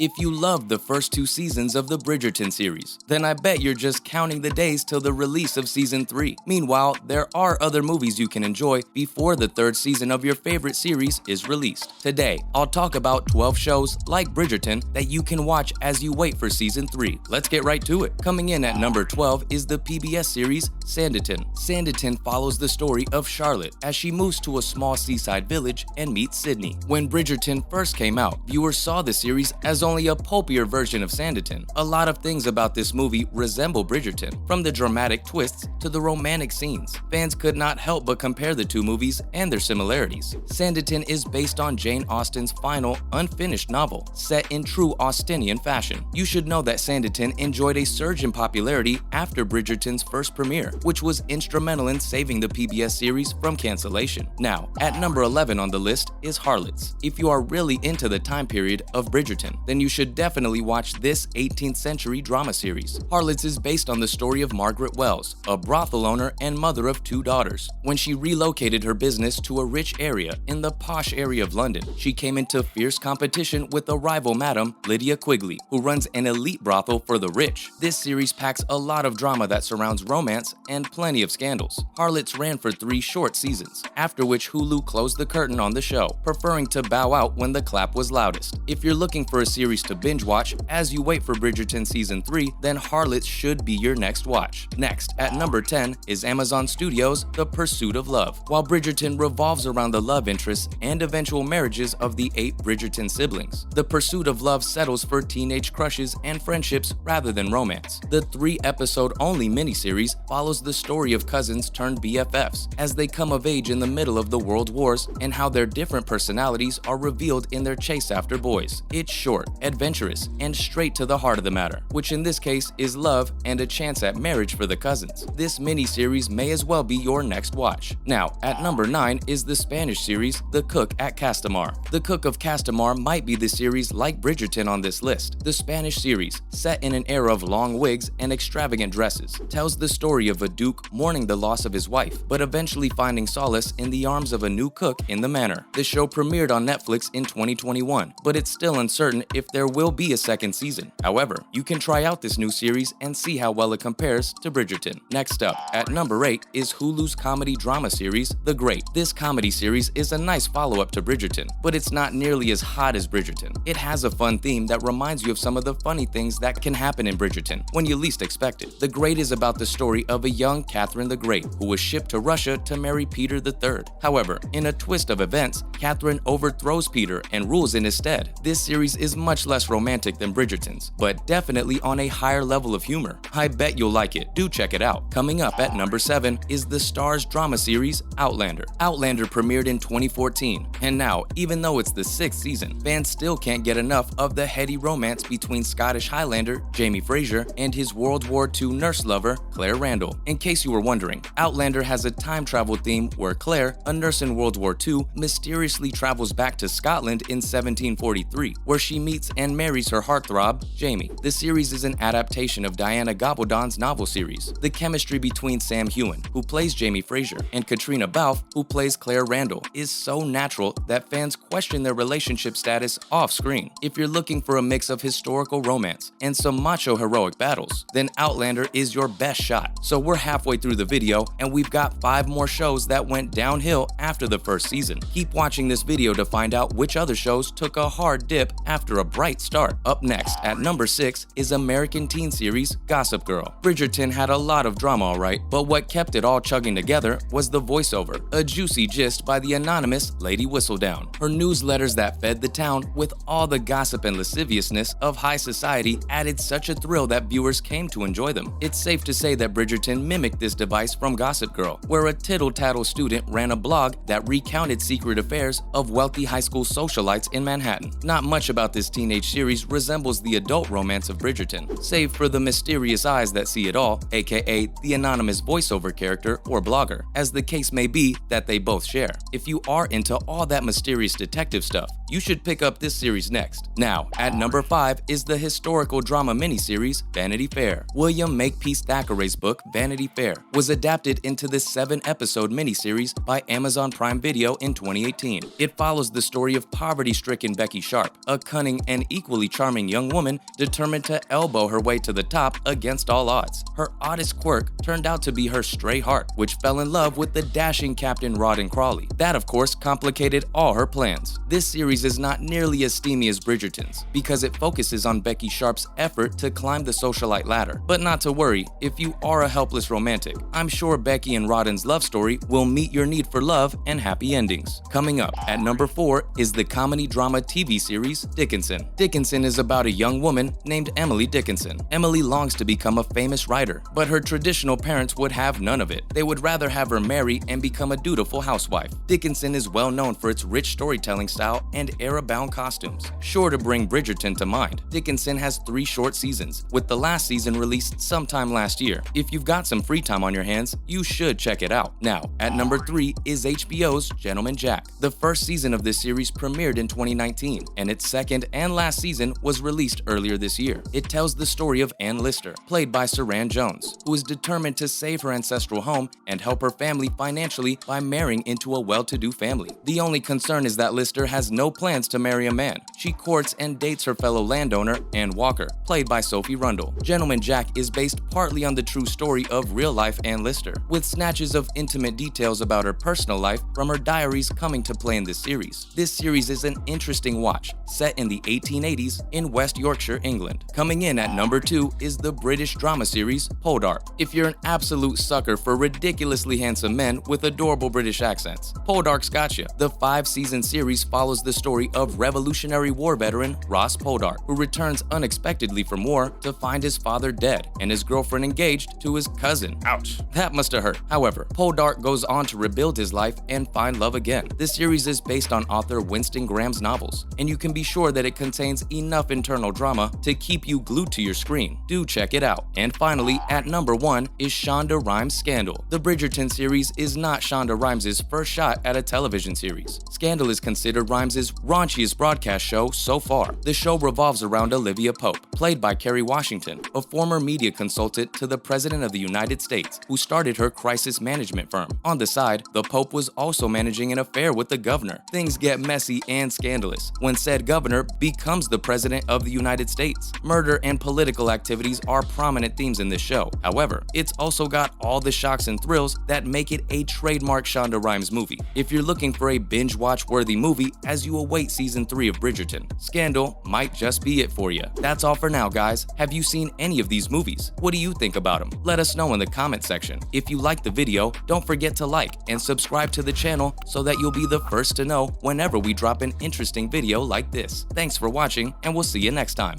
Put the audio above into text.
If you loved the first 2 seasons of the Bridgerton series, then I bet you're just counting the days till the release of season 3. Meanwhile, there are other movies you can enjoy before the 3rd season of your favorite series is released. Today, I'll talk about 12 shows like Bridgerton that you can watch as you wait for season 3. Let's get right to it. Coming in at number 12 is the PBS series Sanditon. Sanditon follows the story of Charlotte as she moves to a small seaside village and meets Sydney. When Bridgerton first came out, viewers saw the series as only a pulpier version of Sanditon. A lot of things about this movie resemble Bridgerton, from the dramatic twists to the romantic scenes. Fans could not help but compare the two movies and their similarities. Sanditon is based on Jane Austen's final, unfinished novel, set in true Austenian fashion. You should know that Sanditon enjoyed a surge in popularity after Bridgerton's first premiere, which was instrumental in saving the PBS series from cancellation. Now, at number 11 on the list is Harlots. If you are really into the time period of Bridgerton, then you should definitely watch this 18th century drama series. Harlots is based on the story of Margaret Wells, a brothel owner and mother of 2 daughters. When she relocated her business to a rich area in the posh area of London, she came into fierce competition with a rival madam, Lydia Quigley, who runs an elite brothel for the rich. This series packs a lot of drama that surrounds romance and plenty of scandals. Harlots ran for 3 short seasons, after which Hulu closed the curtain on the show, preferring to bow out when the clap was loudest. If you're looking for a series to binge watch as you wait for Bridgerton season 3, then Harlots should be your next watch. Next, at number 10 is Amazon Studios' The Pursuit of Love. While Bridgerton revolves around the love interests and eventual marriages of the 8 Bridgerton siblings, The Pursuit of Love settles for teenage crushes and friendships rather than romance. The 3-episode-only miniseries follows the story of cousins turned BFFs as they come of age in the middle of the World Wars and how their different personalities are revealed in their chase after boys. It's short, adventurous, and straight to the heart of the matter, which in this case is love and a chance at marriage for the cousins. This miniseries may as well be your next watch. Now, at number 9 is the Spanish series The Cook at Castamar. The Cook of Castamar might be the series like Bridgerton on this list. The Spanish series, set in an era of long wigs and extravagant dresses, tells the story of a duke mourning the loss of his wife, but eventually finding solace in the arms of a new cook in the manor. The show premiered on Netflix in 2021, but it's still uncertain if there will be a second season. However, you can try out this new series and see how well it compares to Bridgerton. Next up, at number 8 is Hulu's comedy drama series, The Great. This comedy series is a nice follow-up to Bridgerton, but it's not nearly as hot as Bridgerton. It has a fun theme that reminds you of some of the funny things that can happen in Bridgerton when you least expect it. The Great is about the story of a young Catherine the Great who was shipped to Russia to marry Peter III. However, in a twist of events, Catherine overthrows Peter and rules in his stead. This series is much less romantic than Bridgerton's, but definitely on a higher level of humor. I bet you'll like it. Do check it out. Coming up at number 7 is the Starz drama series Outlander. Outlander premiered in 2014, and now, even though it's the 6th season, fans still can't get enough of the heady romance between Scottish Highlander Jamie Fraser and his World War II nurse lover Claire Randall. In case you were wondering, Outlander has a time travel theme where Claire, a nurse in World War II, mysteriously travels back to Scotland in 1743, where she meets and marries her heartthrob, Jamie. The series is an adaptation of Diana Gabaldon's novel series. The chemistry between Sam Heughan, who plays Jamie Fraser, and Katrina Balfe, who plays Claire Randall, is so natural that fans question their relationship status off-screen. If you're looking for a mix of historical romance and some macho heroic battles, then Outlander is your best shot. So we're halfway through the video, and we've got 5 more shows that went downhill after the first season. Keep watching this video to find out which other shows took a hard dip after a bright start. Up next, at number 6, is American teen series Gossip Girl. Bridgerton had a lot of drama, alright, but what kept it all chugging together was the voiceover, a juicy gist by the anonymous Lady Whistledown. Her newsletters that fed the town with all the gossip and lasciviousness of high society added such a thrill that viewers came to enjoy them. It's safe to say that Bridgerton mimicked this device from Gossip Girl, where a tittle-tattle student ran a blog that recounted secret affairs of wealthy high school socialites in Manhattan. Not much about this teenage series resembles the adult romance of Bridgerton, save for the mysterious eyes that see it all, aka the anonymous voiceover character or blogger, as the case may be that they both share. If you are into all that mysterious detective stuff, You should pick up this series next. Now, at number 5 is the historical drama miniseries Vanity Fair. William Makepeace Thackeray's book Vanity Fair was adapted into this 7-episode miniseries by Amazon Prime Video in 2018. It follows the story of poverty-stricken Becky Sharp, a cunning and equally charming young woman determined to elbow her way to the top against all odds. Her oddest quirk turned out to be her stray heart, which fell in love with the dashing Captain Rawdon Crawley. That, of course, complicated all her plans. This series is not nearly as steamy as Bridgerton's, because it focuses on Becky Sharp's effort to climb the socialite ladder. But not to worry, if you are a helpless romantic, I'm sure Becky and Rawdon's love story will meet your need for love and happy endings. Coming up, at number 4 is the comedy drama TV series Dickinson. Dickinson is about a young woman named Emily Dickinson. Emily longs to become a famous writer, but her traditional parents would have none of it. They would rather have her marry and become a dutiful housewife. Dickinson is well known for its rich storytelling style and era-bound costumes. Sure to bring Bridgerton to mind, Dickinson has 3 short seasons, with the last season released sometime last year. If you've got some free time on your hands, you should check it out. Now, at number 3 is HBO's Gentleman Jack. The first season of this series premiered in 2019, and its second and last season was released earlier this year. It tells the story of Ann Lister, played by Saran Jones, who is determined to save her ancestral home and help her family financially by marrying into a well-to-do family. The only concern is that Lister has no plans to marry a man. She courts and dates her fellow landowner, Ann Walker, played by Sophie Rundle. Gentleman Jack is based partly on the true story of real-life Ann Lister, with snatches of intimate details about her personal life from her diaries coming to play in this series. This series is an interesting watch, set in the 1880s in West Yorkshire, England. Coming in at number 2 is the British drama series Poldark. If you're an absolute sucker for ridiculously handsome men with adorable British accents, Poldark's got you. The 5-season series follows the story of Revolutionary War veteran Ross Poldark, who returns unexpectedly from war to find his father dead and his girlfriend engaged to his cousin. Ouch. That must have hurt. However, Poldark goes on to rebuild his life and find love again. This series is based on author Winston Graham's novels, and you can be sure that it contains enough internal drama to keep you glued to your screen. Do check it out. And finally, at number 1 is Shonda Rhimes' Scandal. The Bridgerton series is not Shonda Rhimes' first shot at a television series. Scandal is considered Rhimes' raunchiest broadcast show so far. The show revolves around Olivia Pope, played by Kerry Washington, a former media consultant to the President of the United States, who started her crisis management firm. On the side, the Pope was also managing an affair with the governor. Things get messy and scandalous when said governor becomes the President of the United States. Murder and political activities are prominent themes in this show. However, it's also got all the shocks and thrills that make it a trademark Shonda Rhimes movie. If you're looking for a binge-watch-worthy movie as you await season 3 of Bridgerton, Scandal might just be it for you. That's all for now, guys. Have you seen any of these movies? What do you think about them? Let us know in the comment section. If you liked the video, don't forget to like and subscribe to the channel so that you'll be the first to know whenever we drop an interesting video like this. Thanks for watching, and we'll see you next time.